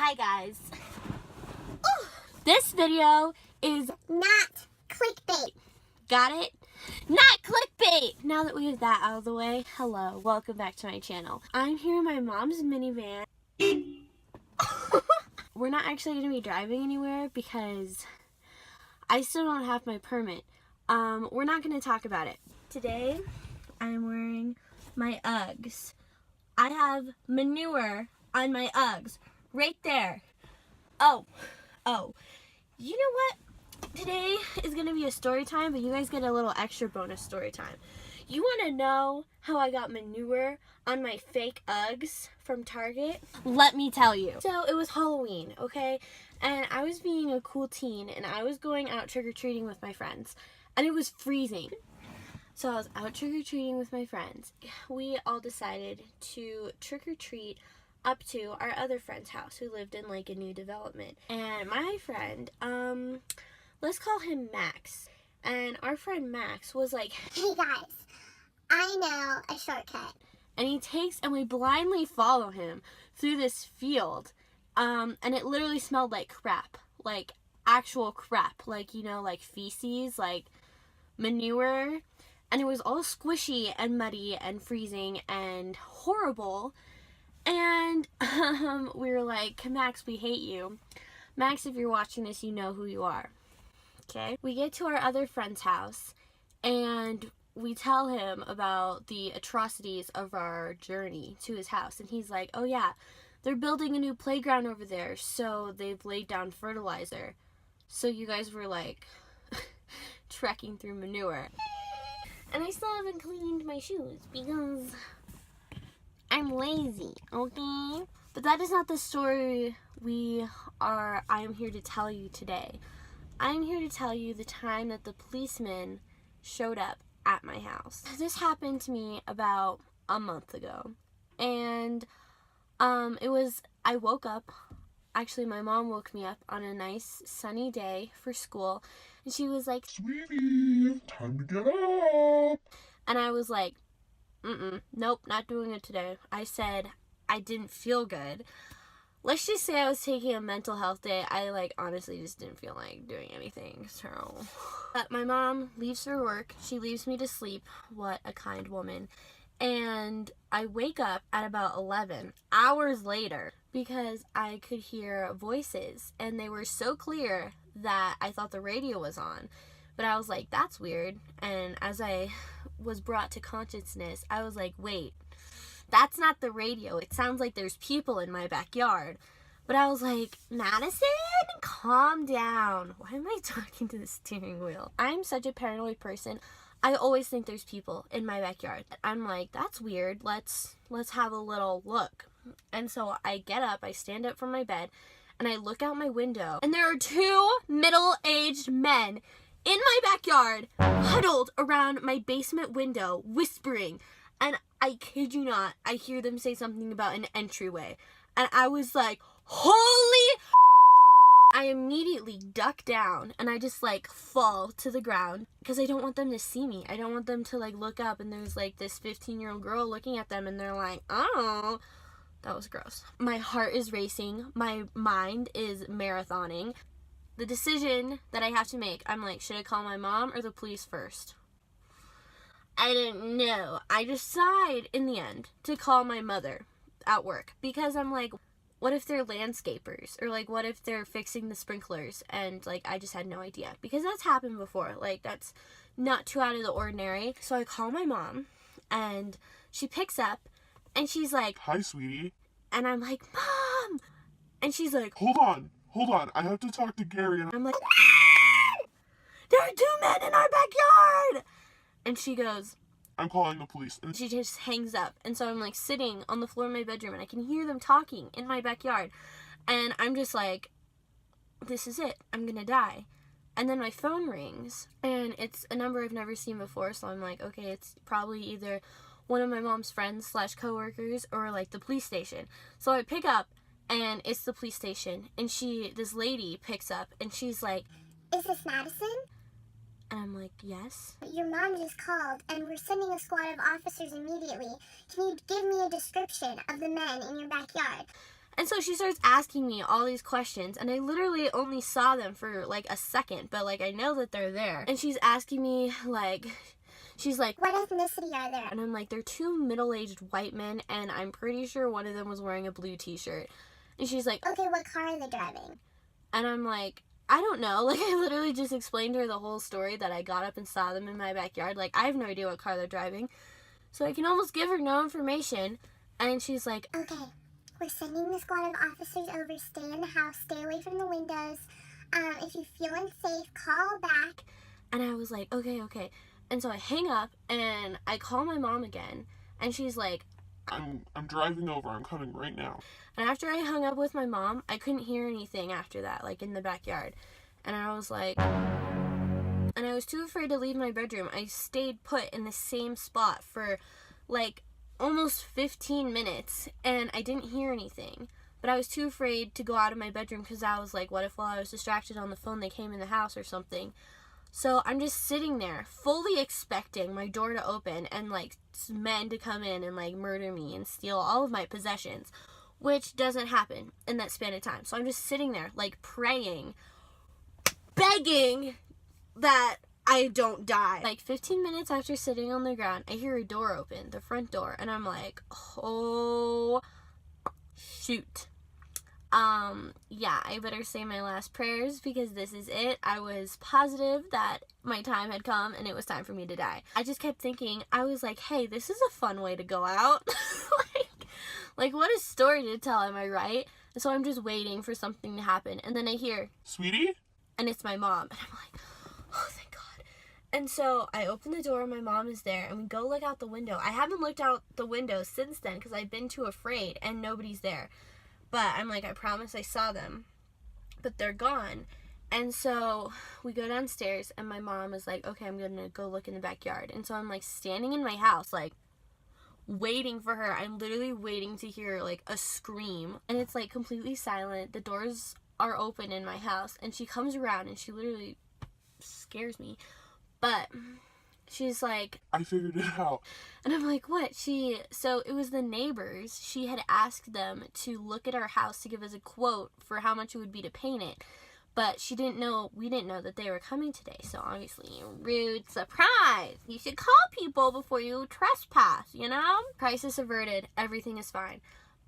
Hi guys. Ooh, this video is not clickbait. Got it? Not clickbait! Now that we have that out of the way, hello, welcome back to my channel. I'm here in my mom's minivan. We're not actually going to be driving anywhere because I still don't have my permit. We're not going to talk about it. Today, I'm wearing my Uggs. I have manure on my Uggs. Right there. Oh. You know what? Today is going to be a story time, but you guys get a little extra bonus story time. You want to know how I got manure on my fake Uggs from Target? Let me tell you. So it was Halloween, okay? And I was being a cool teen, and I was going out trick-or-treating with my friends. And it was freezing. So I was out trick-or-treating with my friends. We all decided to trick-or-treat up to our other friend's house who lived in like a new development. And my friend, let's call him Max. And our friend Max was like, "Hey guys, I know a shortcut." And we blindly follow him through this field. And it literally smelled like crap. Like actual crap. Like, you know, like feces, like manure. And it was all squishy and muddy and freezing and horrible. And we were like, "Max, we hate you. Max, if you're watching this, you know who you are." Okay? We get to our other friend's house, and we tell him about the atrocities of our journey to his house. And he's like, "Oh yeah, they're building a new playground over there, so they've laid down fertilizer." So you guys were like trekking through manure. And I still haven't cleaned my shoes because I'm lazy, okay? But that is not the story I am here to tell you today. I am here to tell you the time that the policeman showed up at my house. This happened to me about a month ago. And I woke up, actually my mom woke me up on a nice sunny day for school. And she was like, "Sweetie, time to get up." And I was like, nope, not doing it today. I said I didn't feel good. Let's just say I was taking a mental health day. I honestly just didn't feel like doing anything. So, but my mom leaves for work. She leaves me to sleep. What a kind woman. And I wake up at about 11 hours later because I could hear voices, and they were so clear that I thought the radio was on. But I was like, that's weird. And as I was brought to consciousness, I was like, wait, that's not the radio. It sounds like there's people in my backyard. But I was like, Madison, calm down. Why am I talking to the steering wheel? I'm such a paranoid person. I always think there's people in my backyard. I'm like, that's weird. Let's have a little look. And so I get up, I stand up from my bed, and I look out my window, and there are two middle-aged men in my backyard, huddled around my basement window, whispering. And I kid you not, I hear them say something about an entryway. And I was like, holy I immediately duck down, and I just fall to the ground because I don't want them to see me. I don't want them to look up and there's this 15-year-old girl looking at them, and they're like, oh, that was gross. My heart is racing. My mind is marathoning. The decision that I have to make, I'm like, should I call my mom or the police first? I didn't know. I decide in the end to call my mother at work because I'm like, what if they're landscapers? Or what if they're fixing the sprinklers? And I just had no idea because that's happened before. That's not too out of the ordinary. So I call my mom, and she picks up, and she's like, "Hi, sweetie." And I'm like, Mom! And she's like, Hold on. I have to talk to Gary. I'm like, there are two men in our backyard! And she goes, I'm calling the police. And she just hangs up. And so I'm sitting on the floor of my bedroom, and I can hear them talking in my backyard. And I'm just like, this is it. I'm gonna die. And then my phone rings, and it's a number I've never seen before. So I'm like, okay, it's probably either one of my mom's friends / coworkers or the police station. So I pick up, and it's the police station. And this lady picks up, and she's like, "Is this Madison?" And I'm like, yes. "Your mom just called, and we're sending a squad of officers immediately. Can you give me a description of the men in your backyard?" And so she starts asking me all these questions, and I literally only saw them for like a second, but like I know that they're there. And she's asking me like, she's like, what ethnicity are there? and I'm like, they're two middle-aged white men, and I'm pretty sure one of them was wearing a blue t-shirt. And she's like, Okay, what car are they driving? and I'm like, I don't know. Like, I literally just explained to her the whole story that I got up and saw them in my backyard. Like, I have no idea what car they're driving. So I can almost give her no information. And she's like, Okay, we're sending the squad of officers over. Stay in the house. Stay away from the windows. If you feel unsafe, call back. and I was like, okay. And so I hang up, and I call my mom again. And she's like, I'm driving over. I'm coming right now. and after I hung up with my mom, I couldn't hear anything after that, like in the backyard. And I was like, and I was too afraid to leave my bedroom. I stayed put in the same spot for like almost 15 minutes, and I didn't hear anything. But I was too afraid to go out of my bedroom because I was like, what if while I was distracted on the phone they came in the house or something? So I'm just sitting there, fully expecting my door to open and like men to come in and like murder me and steal all of my possessions, which doesn't happen in that span of time. So I'm just sitting there like praying, begging that I don't die. Like 15 minutes after sitting on the ground, I hear a door open, the front door, and I'm like, oh shoot. Yeah, I better say my last prayers because this is it. I was positive that my time had come and it was time for me to die. I just kept thinking, I was like, hey, this is a fun way to go out. like what a story to tell, am I right? And so I'm just waiting for something to happen, and then I hear, Sweetie? and it's my mom, and I'm like, oh, thank God. And so I open the door, and my mom is there, and we go look out the window. I haven't looked out the window since then because I've been too afraid, and nobody's there. But I'm like, I promise I saw them, but they're gone. And so we go downstairs, and my mom is like, okay, I'm gonna go look in the backyard. And so I'm like standing in my house, like waiting for her. I'm literally waiting to hear like a scream, and it's like completely silent. The doors are open in my house, and she comes around, and she literally scares me. But she's like, I figured it out. and I'm like, what? So it was the neighbors. She had asked them to look at our house to give us a quote for how much it would be to paint it. But we didn't know that they were coming today. So obviously, rude surprise. You should call people before you trespass, you know? Crisis averted. Everything is fine.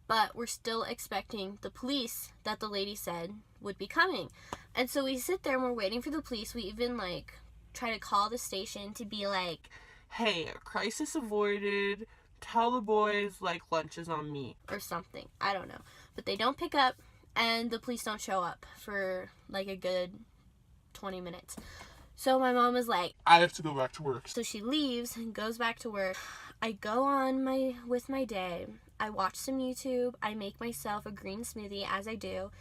But we're still expecting the police that the lady said would be coming. And so we sit there and we're waiting for the police. We even like try to call the station to be like, hey, crisis avoided, tell the boys like lunch is on me, or something. I don't know. But they don't pick up, and the police don't show up for like a good 20 minutes. So my mom was like, I have to go back to work. so she leaves and goes back to work. I go on with my day. I watch some YouTube. I make myself a green smoothie, as I do.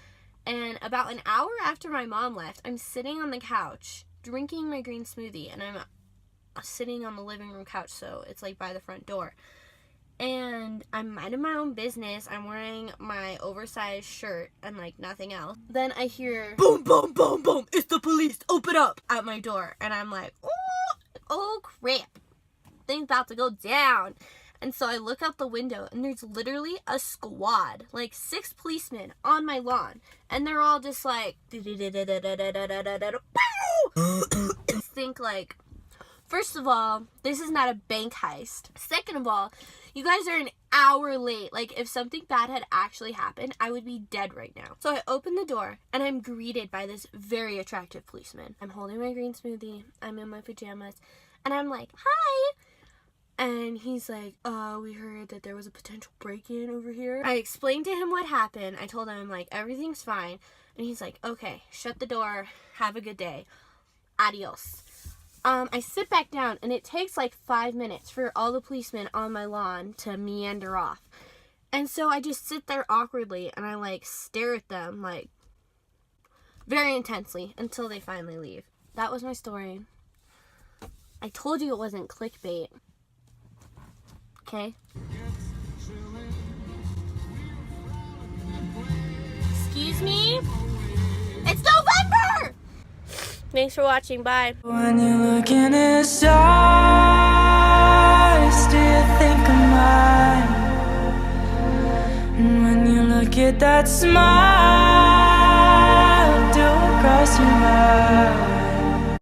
And about an hour after my mom left, I'm sitting on the couch drinking my green smoothie, and I'm sitting on the living room couch, so it's like by the front door. And I'm minding my own business. I'm wearing my oversized shirt and like nothing else. Then I hear boom, boom, boom, boom. It's the police. Open up at my door. And I'm like, oh crap. Things about to go down. And so I look out the window, and there's literally a squad, like 6 policemen on my lawn. And they're all just like, think like, first of all, this is not a bank heist. Second of all, you guys are an hour late. Like, if something bad had actually happened, I would be dead right now. So I open the door, and I'm greeted by this very attractive policeman. I'm holding my green smoothie. I'm in my pajamas. And I'm like, hi. And he's like, we heard that there was a potential break-in over here. I explained to him what happened. I told him, like, everything's fine. And he's like, okay, shut the door. Have a good day. Adios. I sit back down, and it takes like 5 minutes for all the policemen on my lawn to meander off. And so I just sit there awkwardly, and I like stare at them like very intensely until they finally leave. That was my story. I told you it wasn't clickbait. Okay? Excuse me? It's November! Thanks for watching. Bye. When you look in his eyes, do you think of mine? And when you look look at that smile do across your mouth.